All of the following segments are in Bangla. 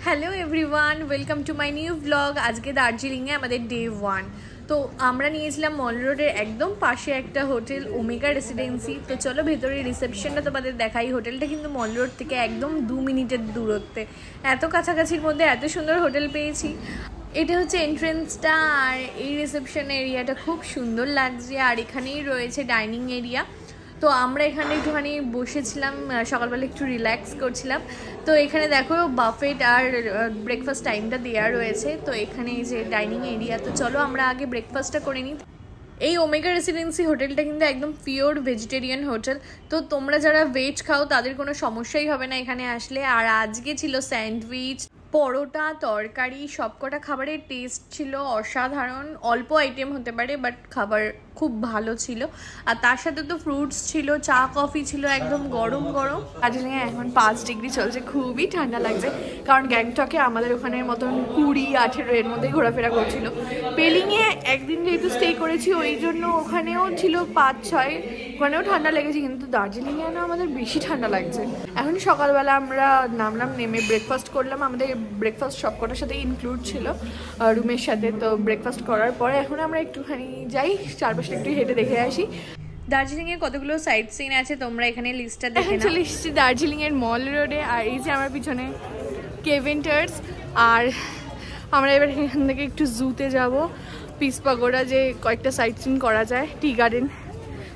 Hello everyone, welcome to my new blog. আজকে দার্জিলিংয়ে আমাদের ডে 1। তো আমরা নিয়েছিলাম মল রোডের একদম পাশে একটা হোটেল, ওমেগা রেসিডেন্সি। তো চলো ভেতরে রিসেপশনটা তোমাদের দেখাই। হোটেলটা কিন্তু মল রোড থেকে একদম 2 মিনিটের দূরত্বে। এত কাছাকাছির মধ্যে এত সুন্দর হোটেল পেয়েছি। এটা হচ্ছে এন্ট্রেন্সটা, আর এই রিসেপশন এরিয়াটা খুব সুন্দর লাগছে। আর এখানেই রয়েছে ডাইনিং এরিয়া। তো আমরা এখানে একটুখানি বসেছিলাম, সকালবেলা একটু রিল্যাক্স করছিলাম। তো এখানে দেখো বাফেট আর ব্রেকফাস্ট টাইমটা দেওয়া রয়েছে। তো এখানে এই যে ডাইনিং এরিয়া। তো চলো আমরা আগে ব্রেকফাস্টটা করে নিই। এই ওমেগা রেসিডেন্সি হোটেলটা কিন্তু একদম পিওর ভেজিটেরিয়ান হোটেল। তো তোমরা যারা ভেজ খাও তাদের কোনো সমস্যাই হবে না এখানে আসলে। আর আজকে ছিল স্যান্ডউইচ, পরোটা, তরকারি, সবকটা খাবারের টেস্ট ছিল অসাধারণ। অল্প আইটেম হতে পারে, বাট খাবার খুব ভালো ছিল। আর তার সাথে তো ফ্রুটস ছিল, চা কফি ছিল, একদম গরম গরম। দার্জিলিংয়ে এখন 5 ডিগ্রি চলছে, খুবই ঠান্ডা লাগছে। কারণ গ্যাংটকে আমাদের ওখানের মতন 20-18 এর মধ্যে ঘোরাফেরা করছিল। পেলিংয়ে একদিন যেহেতু স্টে করেছি ওই জন্য ওখানেও ছিল 5-6, ওখানেও ঠান্ডা লেগেছে। কিন্তু দার্জিলিংয়ে না আমাদের বেশি ঠান্ডা লাগছে। এখন সকালবেলা আমরা নামলাম, নেমে ব্রেকফাস্ট করলাম। আমাদের ব্রেকফাস্ট সবকটার সাথে ইনক্লুড ছিল রুমের সাথে। তো ব্রেকফাস্ট করার পরে এখন আমরা একটুখানি যাই, চারপাশে একটু হেঁটে দেখে আসি দার্জিলিংয়ে কতগুলো সাইট সিন আছে। তোমরা এখানে লিস্টটা দেখে চলে এসেছি দার্জিলিংয়ের মল রোডে। আর এই যে আমার পিছনে কেভেন্টার্স। আর আমরা এবার এখান থেকে একটু জুতে যাব, পিস পাগোড়া, যে কয়েকটা সাইট সিন করা যায়, টি গার্ডেন।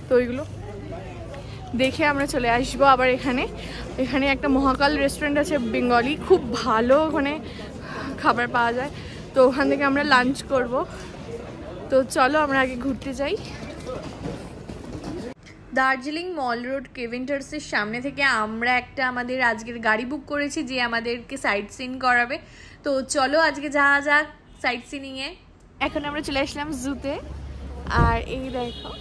তো ওইগুলো দেখে আমরা চলে আসবো। আবার এখানে একটা মহাকাল রেস্টুরেন্ট আছে বেঙ্গলি, খুব ভালো ওখানে খাবার পাওয়া যায়। তো ওখান থেকে আমরা লাঞ্চ করব। তো চলো আমরা আগে ঘুরতে যাই। দার্জিলিং মল রোড কেভেন্টার্সের সামনে থেকে আমরা একটা আমাদের আজকের গাড়ি বুক করেছি, যে আমাদেরকে সাইট সিন করাবে। তো চলো আজকে যাওয়া যাক সাইট সিনিংয়ে। এখন আমরা চলে আসলাম জুতে। আর এই দেখো,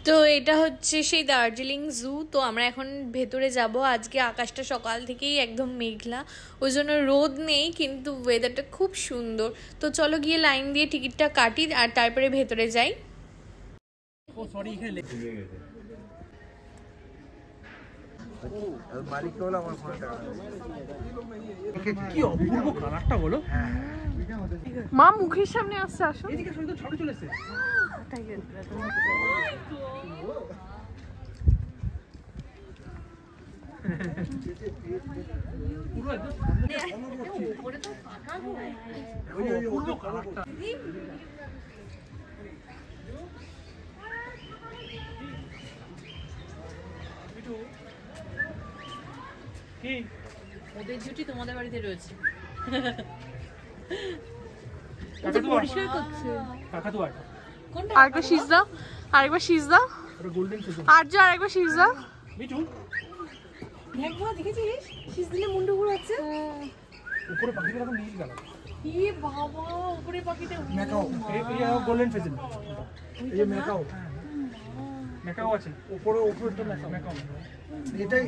তো এটা হচ্ছে সেই দার্জিলিং জু। তো আমরা এখন ভেতরে যাব। আজকে আকাশটা সকাল থেকেই একদম মেঘলা, ওই জন্য রোদ নেই, কিন্তু ওয়েদারটা খুব সুন্দর। তো চলো গিয়ে লাইন দিয়ে টিকিটটা কাটি আর তারপরে ভেতরে যাই। কি অপূর্ব কালারটা বলো। মা মুখের সামনে আসছে, আসো। এদিকে ছবি চলেছে। ওদের ডিউটি তোমাদের বাড়িতে রয়েছে। পরিষ্কার করছে আরেকবার শীষ দাও, আরেকবার শীষ দাও, আরেকবার শীষ দাও। দেখেছিস শীষ দিলে মুন্ডু ঘুরাচ্ছে। উপরে পাখিটা এখন নীল কালার। কি বাবা, উপরে পাখিটা ম্যাকাও, এই গোল্ডেন ফেজেন্ট। এই ম্যাকাও আছে উপরেরটা ম্যাকাও।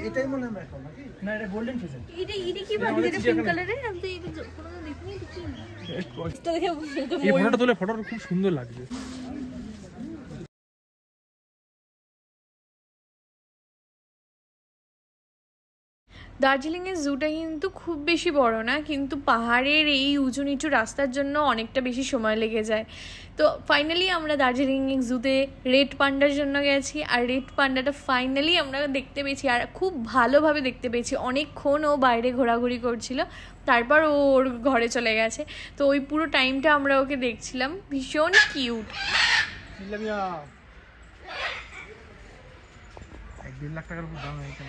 এটাই মনে হয় ম্যাকাও নাকি? না, এটা গোল্ডেন ফেজেন্ট। এটা কি পাখি? এটা পিঙ্ক কালারের। আমি তো এটা কোনোদিন দেখিনি। এটা দেখে এই ফটোটা তোলে, ফটোটা খুব সুন্দর লাগছে। দার্জিলিংয়ের জুটা কিন্তু খুব বেশি বড় না, কিন্তু পাহাড়ের এই উঁচু নিচু রাস্তার জন্য অনেকটা বেশি সময় লেগে যায়। তো ফাইনালি আমরা দার্জিলিং জুতে রেড পান্ডার জন্য গেছি। আর রেড পান্ডাটা ফাইনালি আমরা দেখতে পেয়েছি, আর খুব ভালোভাবে দেখতে পেয়েছি। অনেকক্ষণ ও বাইরে ঘোরাঘুরি করছিল, তারপর ও ওর ঘরে চলে গেছে। তো ওই পুরো টাইমটা আমরা ওকে দেখছিলাম। ভীষণ কিউট। 1.5 লাখ টাকার উপর দাম হয়েছে।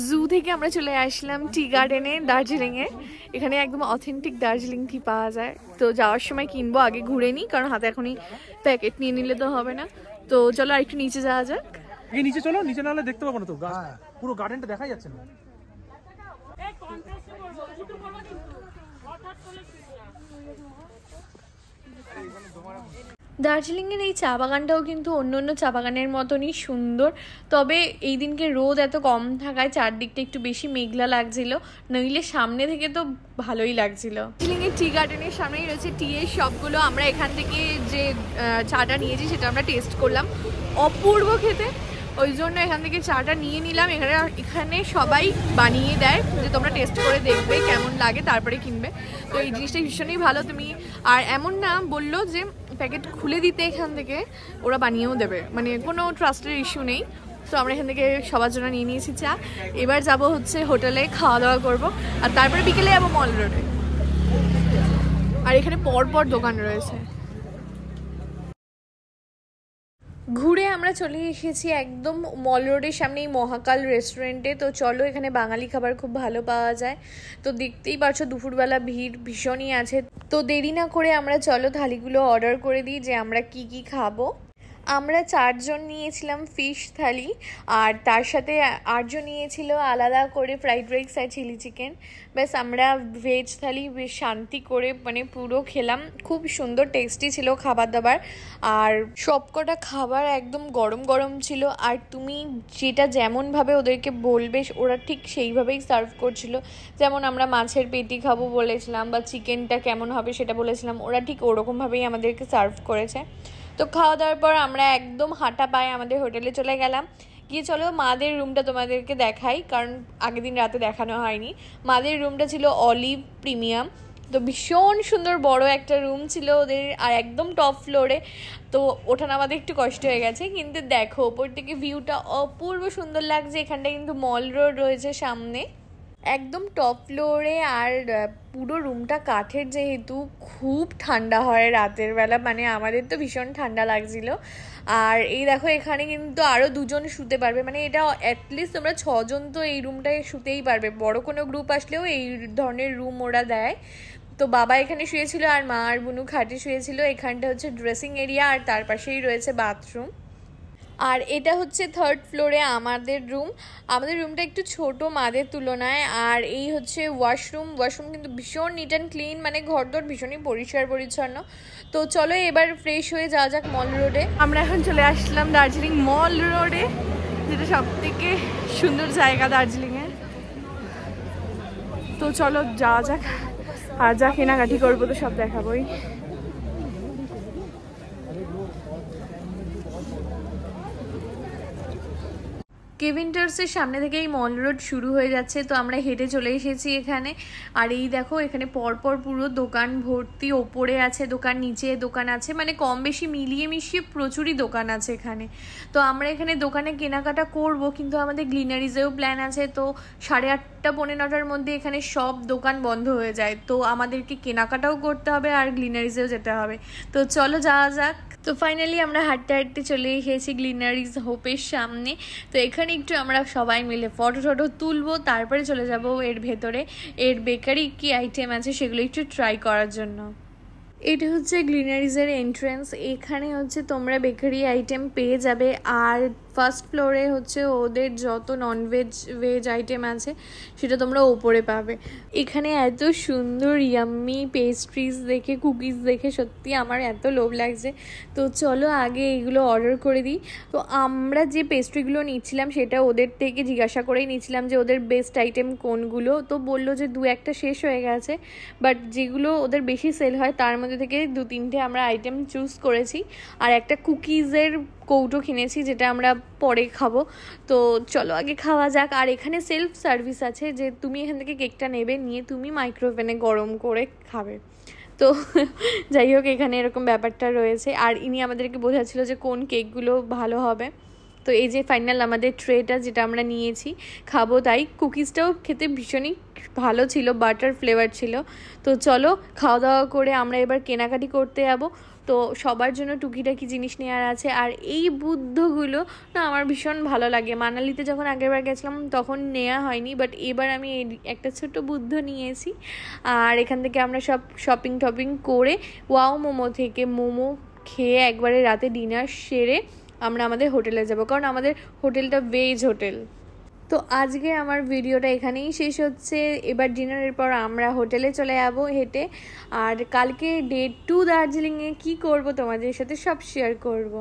জু থেকে আমরা চলে আসলাম টি গার্ডেনে দার্জিলিংয়ে। এখানে একদম অথেন্টিক দার্জিলিং টি পাওয়া যায়। তো যাওয়ার সময় কিনবো, আগে ঘুরে নিই, কারণ হাতে এখনই প্যাকেট নিয়ে নিলে তো হবে না। তো চলো আর একটু নিচে যাওয়া যাক। নিচে চলো, নিচে না হলে দেখতে পাবো না তো, পুরো গার্ডেনটা দেখাই যাচ্ছে না। দার্জিলিংয়ের এই চা বাগানটাও কিন্তু অন্য অন্য চা বাগানের মতনই সুন্দর। তবে এই দিনকে রোদ এত কম থাকায় চারদিকটা একটু বেশি মেঘলা লাগছিল, নইলে সামনে থেকে তো ভালোই লাগছিল। দার্জিলিংয়ের টি গার্ডেনের সামনেই রয়েছে টি এর শপগুলো। আমরা এখান থেকে যে চাটা নিয়েছি সেটা আমরা টেস্ট করলাম, অপূর্ব খেতে, ওই জন্য এখান থেকে চাটা নিয়ে নিলাম। এখানে সবাই বানিয়ে দেয়, যে তোমরা টেস্ট করে দেখবে কেমন লাগে তারপরে কিনবে। তো এই জিনিসটা ভীষণই ভালো। তুমি আর এমন না, বললো যে প্যাকেট খুলে দিতে এখান থেকে ওরা বানিয়েও দেবে, মানে কোনো ট্রাস্টের ইস্যু নেই। তো আমরা এখান থেকে সবার জন্য নিয়ে নিয়েছি চা। এবার যাব হচ্ছে হোটেলে, খাওয়া দাওয়া করবো, আর তারপরে বিকেলে যাবো মল রোডে। আর এখানে পরপর দোকান রয়েছে। ঘুরে আমরা চলে এসেছি একদম মল রোডের সামনে এই মহাকাল রেস্টুরেন্টে। তো চলো, এখানে বাঙালি খাবার খুব ভালো পাওয়া যায়। তো দেখতেই পারছো দুপুরবেলা ভিড় ভীষণই আছে। তো দেরি না করে আমরা চলো থালিগুলো অর্ডার করে দিই, যে আমরা কি কি খাবো। আমরা 4 জন নিয়েছিলাম ফিশ থালি, আর তার সাথে 8 জন নিয়েছিল আলাদা করে ফ্রাইড রাইস আর চিলি চিকেন। ব্যাস আমরা ভেজ থালি বেশ শান্তি করে মানে পুরো খেলাম। খুব সুন্দর টেস্টি ছিল খাবার দাবার, আর সবকটা খাবার একদম গরম গরম ছিল। আর তুমি যেটা যেমনভাবে ওদেরকে বলবে ওরা ঠিক সেইভাবেই সার্ভ করছিল। যেমন আমরা মাছের পেটি খাবো বলেছিলাম, বা চিকেনটা কেমন হবে সেটা বলেছিলাম, ওরা ঠিক ওরকমভাবেই আমাদেরকে সার্ভ করেছে। তো খাওয়া দাওয়ার পর আমরা একদম হাঁটা পায়ে আমাদের হোটেলে চলে গেলাম। গিয়ে চলো মাদের রুমটা তোমাদেরকে দেখাই, কারণ আগের দিন রাতে দেখানো হয়নি। মাদের রুমটা ছিল অলিভ প্রিমিয়াম। তো ভীষণ সুন্দর বড় একটা রুম ছিল ওদের, আর একদম টপ ফ্লোরে। তো ওঠা নামাতে একটু কষ্ট হয়ে গেছে, কিন্তু দেখো ওপর থেকে ভিউটা অপূর্ব সুন্দর লাগছে। এখানটা কিন্তু মল রোড রয়েছে সামনে, একদম টপ ফ্লোরে। আর পুরো রুমটা কাঠের, যেহেতু খুব ঠান্ডা হয় রাতের বেলা, মানে আমাদের তো ভীষণ ঠান্ডা লাগছিল। আর এই দেখো এখানে কিন্তু আরও 2 জন শুতে পারবে, মানে এটা অ্যাটলিস্ট তোমরা 6 জন তো এই রুমটায় শুতেই পারবে। বড় কোনো গ্রুপ আসলেও এই ধরনের রুম ওরা দেয়। তো বাবা এখানে শুয়েছিল, আর মা আর বুনু খাটে শুয়েছিল। এখানটা হচ্ছে ড্রেসিং এরিয়া, আর তার পাশেই রয়েছে বাথরুম। আর এটা হচ্ছে 3rd ফ্লোরে আমাদের রুম। আমাদের রুমটা একটু ছোট মাদের তুলনায়। আর এই হচ্ছে ওয়াশরুম কিন্তু ভীষণ নিট অ্যান্ড ক্লিন, মানে ঘরদোর ভীষণই পরিষ্কার পরিচ্ছন্ন। তো চলো এবার ফ্রেশ হয়ে যাওয়া যাক মল রোডে। আমরা এখন চলে আসলাম দার্জিলিং মল রোডে, যেটা সব থেকে সুন্দর জায়গা দার্জিলিংয়ের। তো চলো যাওয়া যাক, আর যা কেনাকাটি করবো তো সব দেখাবোই। কেভিন্টার্সের সামনে থেকে এই মল রোড শুরু হয়ে যাচ্ছে। তো আমরা হেঁটে চলে এসেছি এখানে। আর এই দেখো এখানে পরপর পুরো দোকান ভর্তি, ওপরে আছে দোকান, নিচে দোকান আছে, মানে কম বেশি মিলিয়ে মিশিয়ে প্রচুরই দোকান আছে এখানে। তো আমরা এখানে দোকানে কেনাকাটা করব, কিন্তু আমাদের গ্লিনারিজেও প্ল্যান আছে। তো 8:30 পৌনে 9টার মধ্যে এখানে সব দোকান বন্ধ হয়ে যায়। তো আমাদেরকে কেনাকাটাও করতে হবে আর গ্লিনারিজেও যেতে হবে। তো চলো যাওয়া যাক। তো ফাইনালি আমরা হাঁটতে হাঁটতে চলে এসেছি গ্লিনারিজ হোপের সামনে। তো এখানে একটু আমরা সবাই মিলে ফটো তুলবো, তারপরে চলে যাব এর ভেতরে। এর বেকারি কি আইটেম আছে সেগুলো একটু ট্রাই করার জন্য। এটা হচ্ছে গ্লিনারিজের এন্ট্রেন্স। এখানে হচ্ছে তোমরা বেকারি আইটেম পেয়ে যাবে। আর ফার্স্ট ফ্লোরে হচ্ছে ওদের যত ননভেজ ভেজ আইটেম আছে সেটা তোমরা ওপরে পাবে। এখানে এত সুন্দর ইয়াম্মি পেস্ট্রিজ দেখে, কুকিজ দেখে সত্যি আমার এত লোভ লাগছে। তো চলো আগে এগুলো অর্ডার করে দিই। তো আমরা যে পেস্ট্রিগুলো নিচ্ছিলাম সেটা ওদের থেকে জিজ্ঞাসা করেই নিচ্ছিলাম যে ওদের বেস্ট আইটেম কোনগুলো। তো বললো যে 2-1টা শেষ হয়ে গেছে, বাট যেগুলো ওদের বেশি সেল হয় তার মধ্যে থেকে 2-3টে আমরা আইটেম চুজ করেছি। আর একটা কুকিজের কৌটো কিনেছি, যেটা আমরা পরে খাবো। তো চলো আগে খাওয়া যাক। আর এখানে সেলফ সার্ভিস আছে, যে তুমি এখান থেকে কেকটা নেবে, নিয়ে তুমি মাইক্রোওভেনে গরম করে খাবে। তো যাই হোক এখানে এরকম ব্যাপারটা রয়েছে। আর ইনি আমাদেরকে বোঝাচ্ছিল যে কোন কেকগুলো ভালো হবে। তো এই যে ফাইনাল আমাদের ট্রেটা, যেটা আমরা নিয়েছি খাবো তাই। কুকিজটাও খেতে ভীষণই ভালো ছিল, বাটার ফ্লেভার ছিল। তো চলো খাওয়া দাওয়া করে আমরা এবার কেনাকাটি করতে যাবো। তো সবার জন্য টুকিটাকি জিনিস নেওয়ার আছে। আর এই বুদ্ধগুলো না আমার ভীষণ ভালো লাগে। মানালিতে যখন আগেরবার গেছিলাম তখন নেওয়া হয়নি, বাট এবার আমি একটা ছোট বুদ্ধ নিয়েছি। আর এখান থেকে আমরা সব শপিং টপিং করে ওয়াও মোমো থেকে মোমো খেয়ে একবারে রাতে ডিনার সেরে আমরা আমাদের হোটেলে যাব, কারণ আমাদের হোটেলটা ভেজ হোটেল। তো আজকে আমার ভিডিওটা এখানেই শেষ হচ্ছে। এবার ডিনারের পর আমরা হোটেলে চলে যাবো হেঁটে। আর কালকে ডে 2 দার্জিলিংয়ে কী করবো তোমাদের সাথে সব শেয়ার করব।